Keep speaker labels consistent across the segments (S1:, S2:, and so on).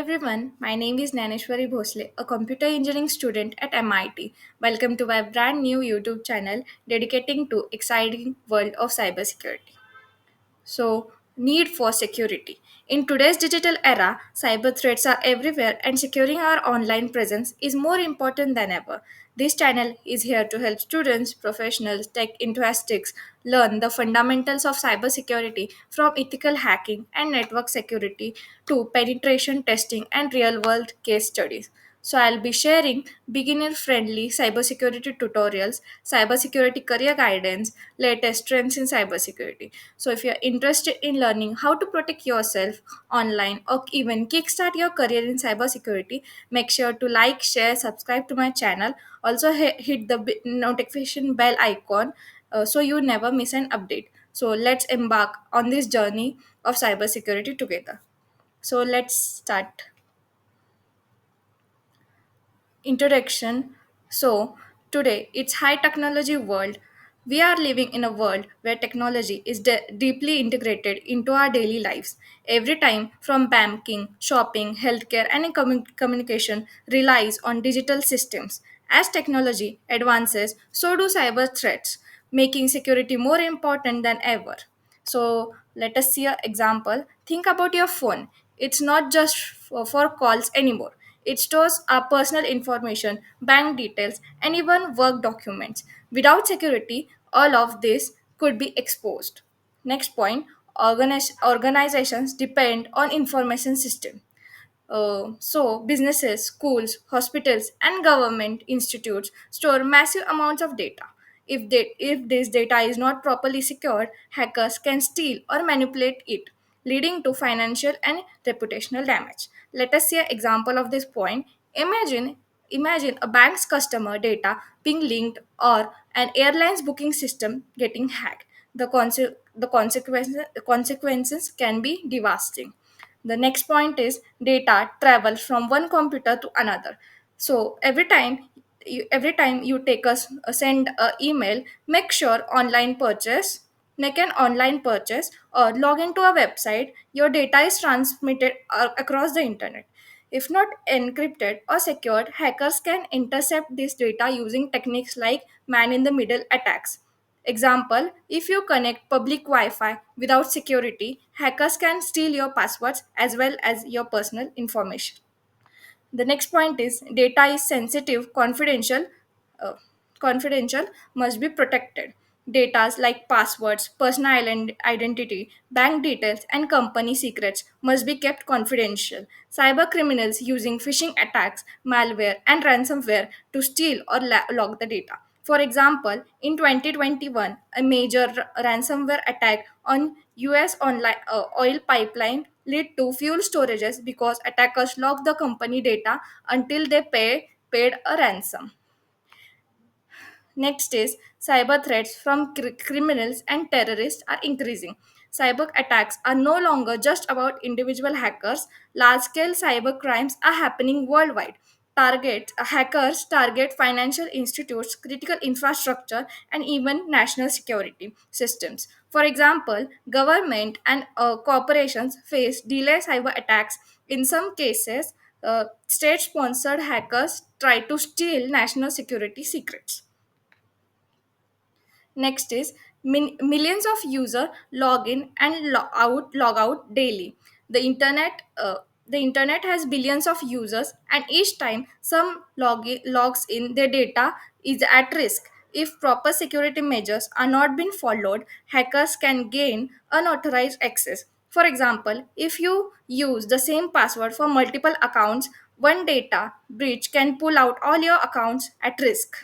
S1: Everyone, my name is Dnyaneshwari Bhosale, a computer engineering student at MIT. Welcome to my brand new YouTube channel dedicating to exciting world of cybersecurity. Need for security. In today's digital era, cyber threats are everywhere and securing our online presence is more important than ever. This channel is here to help students, professionals, tech enthusiasts learn the fundamentals of cybersecurity from ethical hacking and network security to penetration testing and real world case studies. So, I'll be sharing beginner friendly cybersecurity tutorials, cybersecurity career guidance, latest trends in cybersecurity. So, if you're interested in learning how to protect yourself online or even kickstart your career in cybersecurity, make sure to like, share, subscribe to my channel. Also, hit the notification bell icon so you never miss an update. So, let's embark on this journey of cybersecurity together. So, let's start. Introduction. So, today it's high technology world. We are living in a world where technology is deeply integrated into our daily lives. Every time from banking, shopping, healthcare and communication relies on digital systems. As technology advances, so do cyber threats, making security more important than ever. So let us see an example. Think about your phone. It's not just for calls anymore. It stores our personal information, bank details, and even work documents. Without security, all of this could be exposed. Next point, organizations depend on information system. Businesses, schools, hospitals, and government institutes store massive amounts of data. If this data is not properly secured, hackers can steal or manipulate it, leading to financial and reputational damage. Let us see an example of this point. Imagine a bank's customer data being linked or an airline's booking system getting hacked. The consequences can be devastating. The next point is data travels from one computer to another. So every time you send a email, make an online purchase or log into a website. Your data is transmitted across the internet. If not encrypted or secured, hackers can intercept this data using techniques like man in the middle attacks. Example, if you connect public Wi-Fi without security, hackers can steal your passwords as well as your personal information. The next point is data is sensitive, uh, confidential, must be protected. Data like passwords, personal identity, bank details, and company secrets must be kept confidential. Cyber criminals using phishing attacks, malware, and ransomware to steal or log the data. For example, in 2021, a major ransomware attack on US online oil pipeline led to fuel storages because attackers locked the company data until they paid a ransom. Next is cyber threats from criminals and terrorists are increasing. Cyber attacks are no longer just about individual hackers. Large scale cyber crimes are happening worldwide. Hackers target financial institutes, critical infrastructure, and even national security systems. For example, government and corporations face delayed cyber attacks. In some cases, state sponsored hackers try to steal national security secrets. Next is millions of users log in and log out daily. The internet, uh, the internet has billions of users, and each time logs in, their data is at risk. If proper security measures are not being followed, hackers can gain unauthorized access. For example, if you use the same password for multiple accounts, one data breach can pull out all your accounts at risk.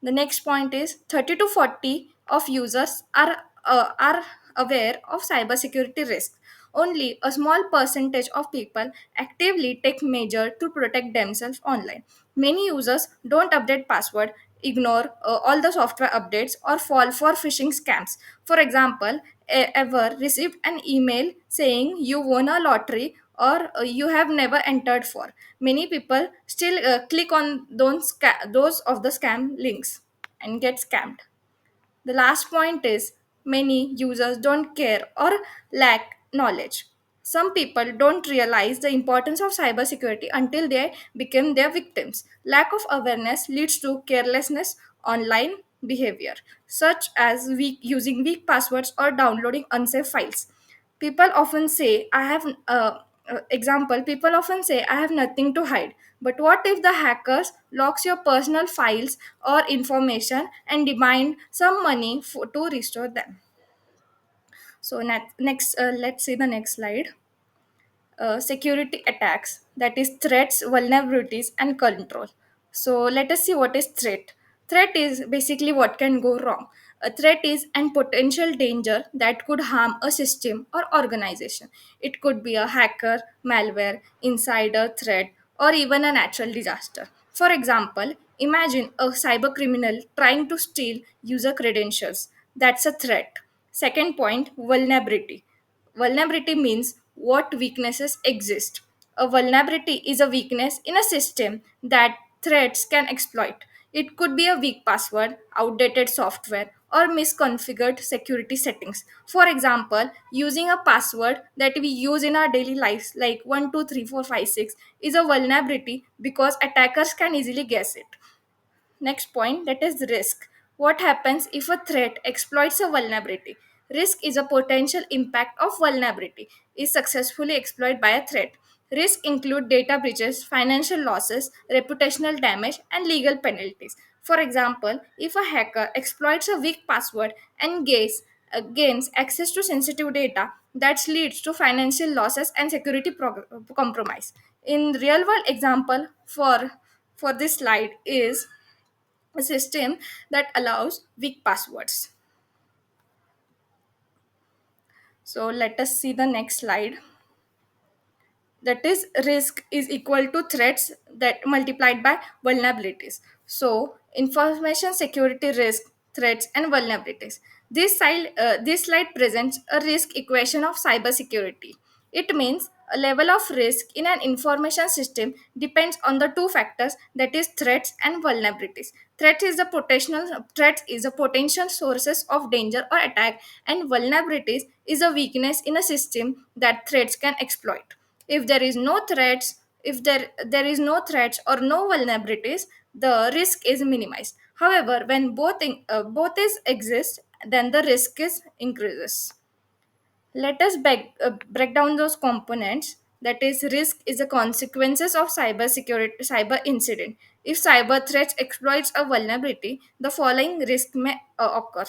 S1: The next point is 30 to 40 of users are aware of cybersecurity risks. Only a small percentage of people actively take measures to protect themselves online. Many users don't update password, ignore all the software updates, or fall for phishing scams. For example, ever received an email saying you won a lottery or you have never entered for. Many people still click on those of the scam links and get scammed. The last point is many users don't care or lack knowledge. Some people don't realize the importance of cybersecurity until they become their victims. Lack of awareness leads to carelessness online behavior, such as using weak passwords or downloading unsafe files. People often say, I have, example, people often say, I have nothing to hide. But what if the hackers locks your personal files or information and demand some money to restore them? So next, let's see the next slide. Security attacks, that is threats, vulnerabilities, and control. So let us see what is threat. Threat is basically what can go wrong. A threat is an potential danger that could harm a system or organization. It could be a hacker, malware, insider threat, or even a natural disaster. For example, imagine a cyber criminal trying to steal user credentials. That's a threat. Second point, vulnerability. Vulnerability means what weaknesses exist. A vulnerability is a weakness in a system that threats can exploit. It could be a weak password, outdated software, or misconfigured security settings. For example, using a password that we use in our daily lives, like 123456, is a vulnerability because attackers can easily guess it. Next point, that is risk. What happens if a threat exploits a vulnerability? Risk is a potential impact of vulnerability is successfully exploited by a threat. Risk include data breaches, financial losses, reputational damage, and legal penalties. For example, if a hacker exploits a weak password and gains access to sensitive data, that leads to financial losses and security compromise. In real world example for this slide is a system that allows weak passwords. So let us see the next slide. That is, risk is equal to threats that multiplied by vulnerabilities. So information security risk, threats, and vulnerabilities. This slide presents a risk equation of cybersecurity. It means a level of risk in an information system depends on the two factors, that is threats and vulnerabilities. Threat is a potential sources of danger or attack, and vulnerabilities is a weakness in a system that threats can exploit. If there is no threats, if there is no threats or no vulnerabilities, the risk is minimized. However, when both is exist, then the risk is increases. Let us break down those components. That is, risk is the consequences of cyber incident. If cyber threats exploits a vulnerability, the following risk may occur.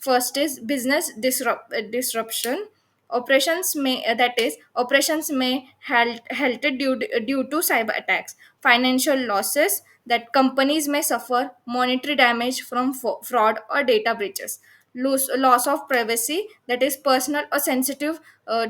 S1: First is business disruption. Operations may halted due to cyber attacks. Financial losses, that companies may suffer monetary damage from fraud or data breaches. Loss of privacy, that is personal or sensitive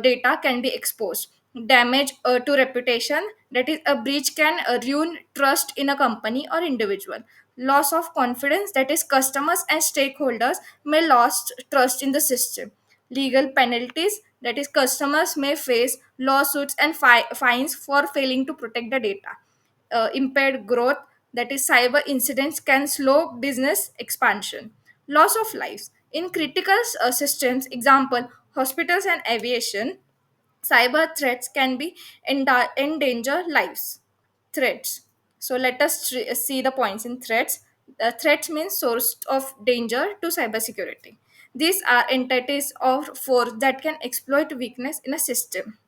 S1: data can be exposed. Damage to reputation, that is a breach can ruin trust in a company or individual. Loss of confidence, that is customers and stakeholders may lost trust in the system. Legal penalties, that is customers may face lawsuits and fines for failing to protect the data. Impaired growth, that is cyber incidents can slow business expansion. Loss of lives in critical systems, example hospitals and aviation, cyber threats can be endanger lives. Threats. So let us see the points in threats. Threats means source of danger to cybersecurity. These are entities or force that can exploit weakness in a system.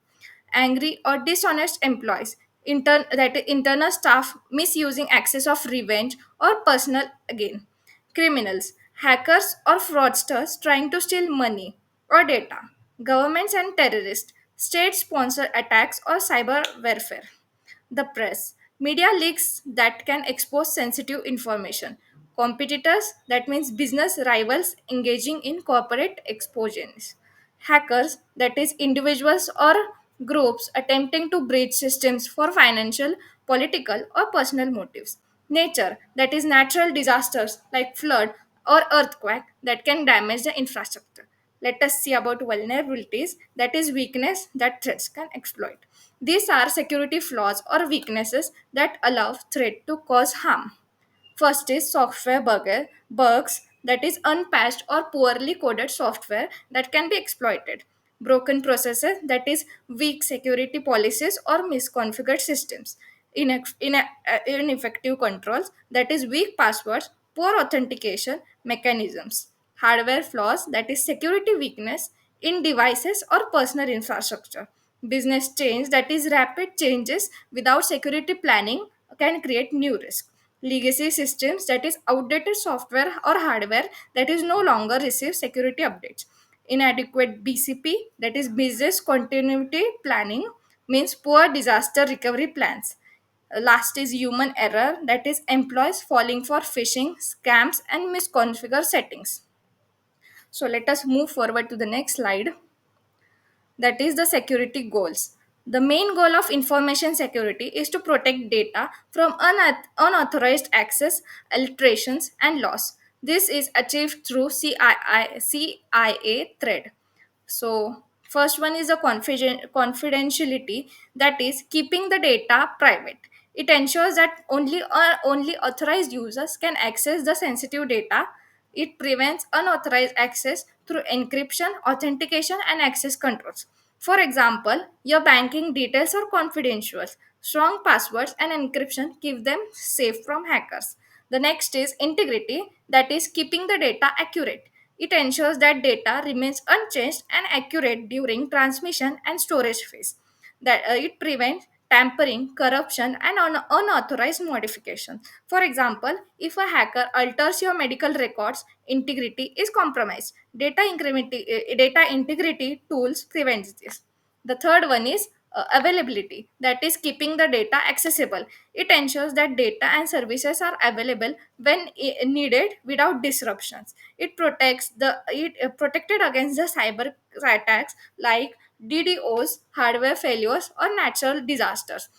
S1: Angry or dishonest employees, that is internal staff misusing access of revenge or personal gain. Criminals, hackers or fraudsters trying to steal money or data. Governments and terrorists, state sponsored attacks or cyber warfare. The press, media leaks that can expose sensitive information. Competitors, that means business rivals engaging in corporate explosions. Hackers, that is individuals or groups attempting to breach systems for financial, political, or personal motives. Nature, that is natural disasters like flood or earthquake that can damage the infrastructure. Let us see about vulnerabilities, that is weakness that threats can exploit. These are security flaws or weaknesses that allow threat to cause harm. First is bugs, that is unpatched or poorly coded software that can be exploited. broken processes, that is weak security policies or misconfigured systems, ineffective controls, that is weak passwords, poor authentication mechanisms, hardware flaws, that is security weakness in devices or personal infrastructure, business change, that is rapid changes without security planning can create new risk, legacy systems, that is outdated software or hardware that is no longer receive security updates, inadequate BCP, that is business continuity planning, means poor disaster recovery plans. Last is human error, that is employees falling for phishing scams and misconfigure settings. So let us move forward to the next slide, that is the security goals. The main goal of information security is to protect data from unauthorized access, alterations, and loss. This is achieved through CIA thread. So, first one is the confidentiality, that is keeping the data private. It ensures that only authorized users can access the sensitive data. It prevents unauthorized access through encryption, authentication, and access controls. For example, your banking details are confidential. Strong passwords and encryption keep them safe from hackers. The next is integrity, that is keeping the data accurate. It ensures that data remains unchanged and accurate during transmission and storage phase. That it prevents tampering, corruption, and unauthorized modification. For example, if a hacker alters your medical records, integrity is compromised. Data integrity tools prevents this. The third one is availability, that is keeping the data accessible. It ensures that data and services are available when needed without disruptions. It protected against the cyber attacks like DDoS, hardware failures, or natural disasters.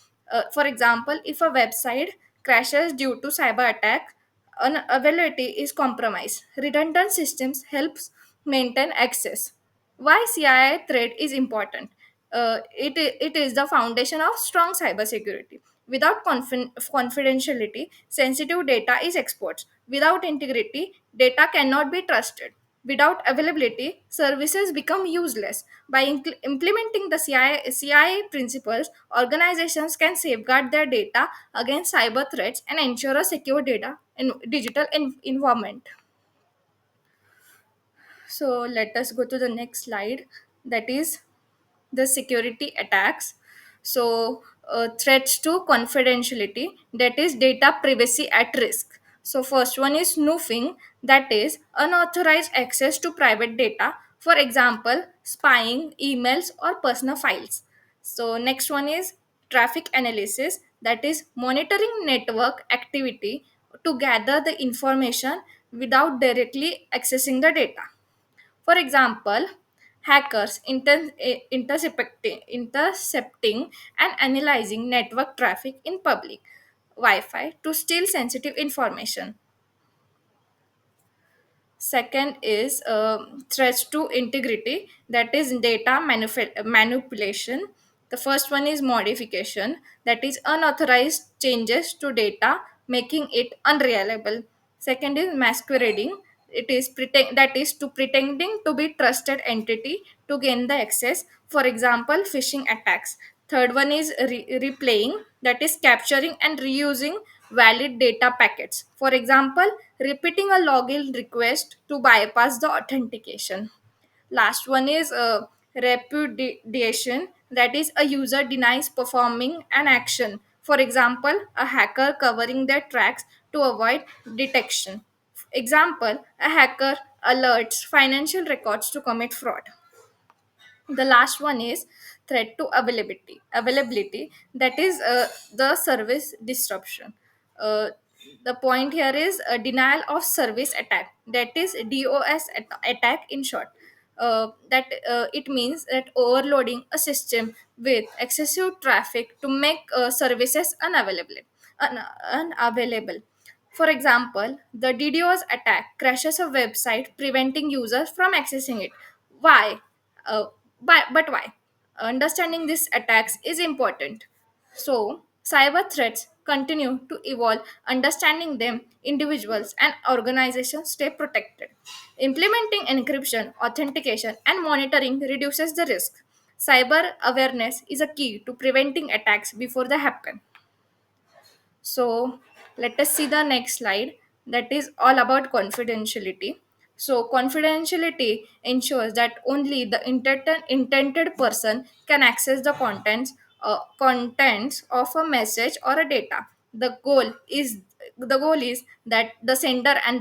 S1: For example, if a website crashes due to cyber attack, availability is compromised. Redundant systems helps maintain access. Why CIA threat is important? It is the foundation of strong cybersecurity. Without confidentiality, sensitive data is exposed. Without integrity, data cannot be trusted. Without availability, services become useless. By implementing the CIA principles, organizations can safeguard their data against cyber threats and ensure a secure data in digital environment. So let us go to the next slide, that is the security attacks. So threats to confidentiality, that is data privacy at risk. So first one is snooping, that is unauthorized access to private data, for example spying emails or personal files. So next one is traffic analysis, that is monitoring network activity to gather the information without directly accessing the data. For example, hackers intercepting and analyzing network traffic in public Wi-Fi to steal sensitive information. Second is threats to integrity, that is data manipulation. The first one is modification, that is unauthorized changes to data, making it unreliable. Second is masquerading, it is that is to pretending to be trusted entity to gain the access. For example, phishing attacks. Third one is replaying, that is capturing and reusing valid data packets. For example, repeating a login request to bypass the authentication. Last one is repudiation, that is a user denies performing an action. For example, a hacker covering their tracks to avoid detection. Example, a hacker alerts financial records to commit fraud. The last one is threat to availability, that is the service disruption. uh, the point here is a denial of service attack, that is attack in short. That it means that overloading a system with excessive traffic to make services unavailable. For example, the DDoS attack crashes a website, preventing users from accessing it. Why? Uh, but why? Understanding these attacks is important. So, cyber threats continue to evolve, understanding them, individuals and organizations stay protected. Implementing encryption, authentication, and monitoring reduces the risk. Cyber awareness is a key to preventing attacks before they happen. So let us see the next slide, that is all about confidentiality. So confidentiality ensures that only the intended person can access the contents of a message or a data. The goal is that the sender and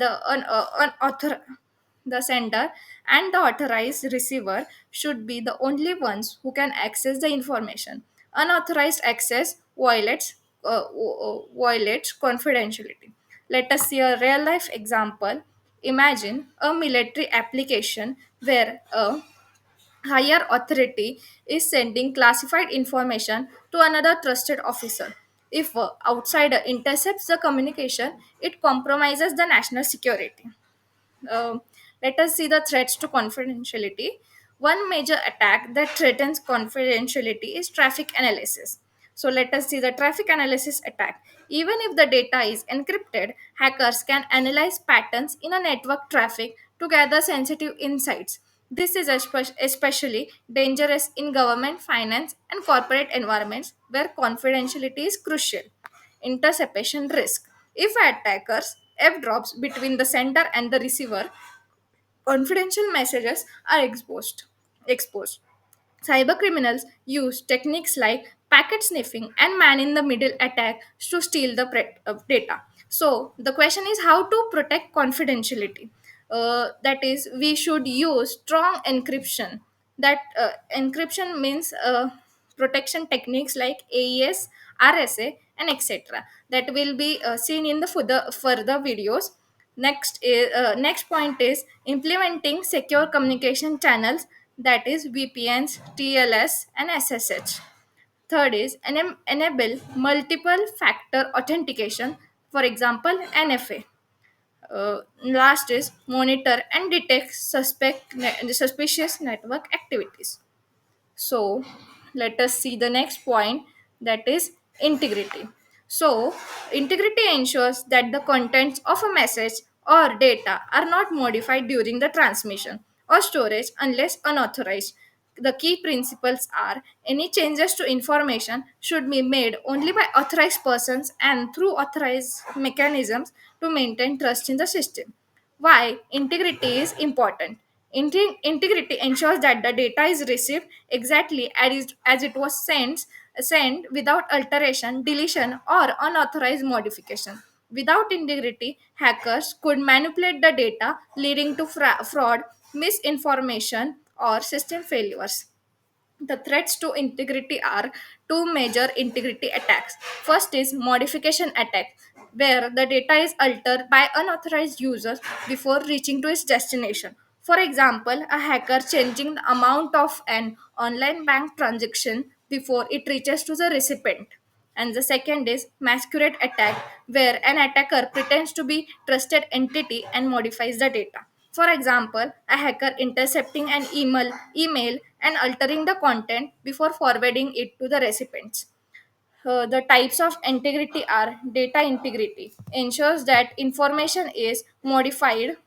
S1: the authorized receiver should be the only ones who can access the information. Unauthorized access violates confidentiality. Let us see a real life example. Imagine a military application where a higher authority is sending classified information to another trusted officer. If a outsider intercepts the communication, it compromises the national security. um, let us see the threats to confidentiality. One major attack that threatens confidentiality is traffic analysis. So, let us see the traffic analysis attack. Even if the data is encrypted, hackers can analyze patterns in a network traffic to gather sensitive insights. This is especially dangerous in government, finance, and corporate environments where confidentiality is crucial. Interception risk. If attackers airdrops between the sender and the receiver, confidential messages are exposed. Cyber criminals use techniques like packet sniffing and man in the middle attack to steal the data. So, the question is how to protect confidentiality. That is, we should use strong encryption. That encryption means protection techniques like AES, RSA, and etc. That will be seen in the further videos. Next point is implementing secure communication channels, that is VPNs, TLS, and SSH. Third is enable multiple factor authentication, for example, NFA. Last is monitor and detect suspicious network activities. So let us see the next point, that is integrity. So integrity ensures that the contents of a message or data are not modified during the transmission or storage unless unauthorized. The key principles are any changes to information should be made only by authorized persons and through authorized mechanisms to maintain trust in the system. Why integrity is important? Integrity ensures that the data is received exactly as it was sent without alteration, deletion, or unauthorized modification. Without integrity, hackers could manipulate the data, leading to fraud, misinformation, or system failures. The threats to integrity are two major integrity attacks. First is modification attack, where the data is altered by unauthorized users before reaching to its destination. For example, a hacker changing the amount of an online bank transaction before it reaches to the recipient. And the second is masquerade attack, where an attacker pretends to be trusted entity and modifies the data. For example, a hacker intercepting an email and altering the content before forwarding it to the recipients. The types of integrity are data integrity ensures that information is modified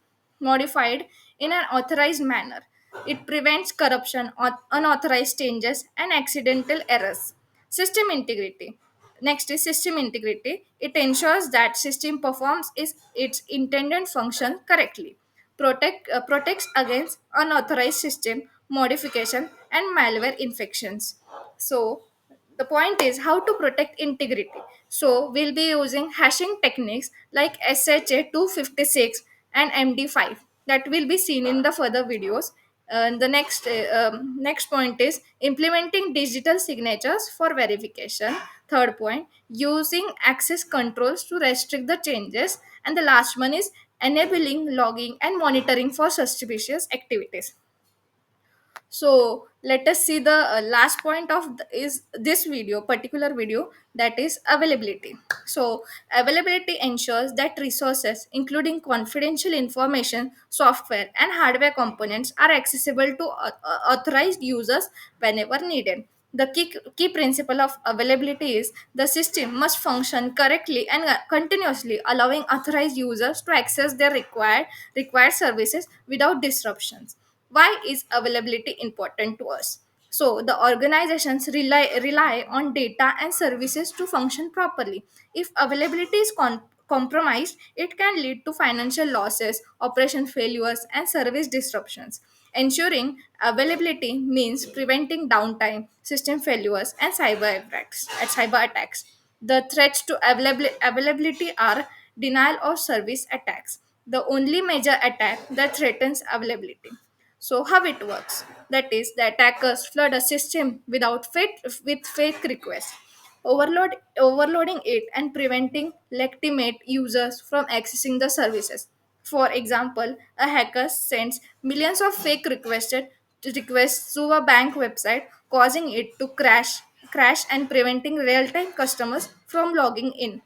S1: in an authorized manner. It prevents corruption, unauthorized changes, and accidental errors. System integrity. Next is system integrity. It ensures that system performs its intended function correctly. Protects against unauthorized system modification and malware infections. So the point is how to protect integrity. So we'll be using hashing techniques like SHA-256 and MD5 that will be seen in the further videos. And the next point is implementing digital signatures for verification. Third point, using access controls to restrict the changes. And the last one is enabling logging and monitoring for suspicious activities. So let us see the last point of is this particular video, that is availability. So availability ensures that resources including confidential information, software and hardware components are accessible to authorized users whenever needed. The key principle of availability is the system must function correctly and continuously, allowing authorized users to access their required services without disruptions. Why is availability important to us? So the organizations rely on data and services to function properly. If availability is compromised, it can lead to financial losses, operation failures, and service disruptions. Ensuring availability means preventing downtime, system failures, and cyber attacks. The threats to availability are denial of service attacks, the only major attack that threatens availability. So how it works? That is, the attackers flood a system with fake requests, overloading it and preventing legitimate users from accessing the services. For example, a hacker sends millions of fake requests to a bank website, causing it to crash and preventing real-time customers from logging in.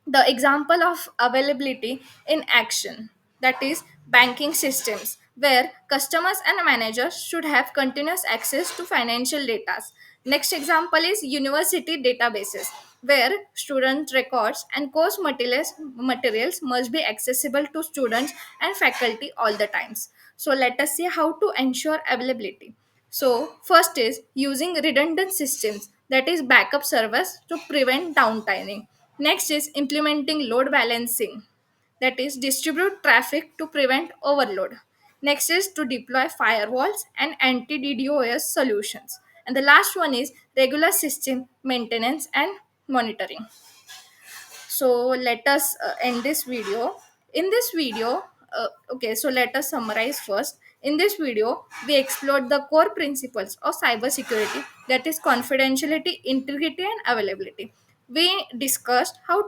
S1: The example of availability in action, that is banking systems where customers and managers should have continuous access to financial data. Next example is university databases where student records and course materials must be accessible to students and faculty all the times. So let us see how to ensure availability. So, first is using redundant systems, that is backup servers to prevent downtime. Next is implementing load balancing, that is distribute traffic to prevent overload. Next is to deploy firewalls and anti-DDoS solutions. And the last one is regular system maintenance and monitoring. So let us end this video. In this video, okay, so let us summarize first. In this video, we explored the core principles of cybersecurity, that is confidentiality, integrity, and availability. We discussed how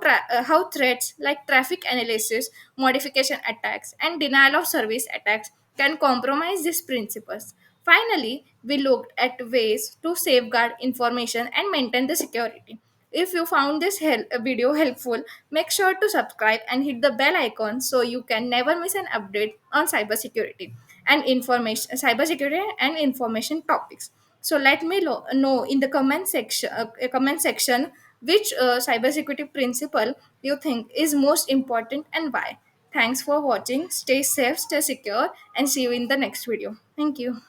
S1: threats like traffic analysis, modification attacks, and denial of service attacks can compromise these principles. Finally, we looked at ways to safeguard information and maintain the security. If you found this video helpful, make sure to subscribe and hit the bell icon so you can never miss an update on cybersecurity and information topics. So let me know in the comment section which cybersecurity principle you think is most important and why. Thanks for watching. Stay safe, stay secure, and see you in the next video. Thank you.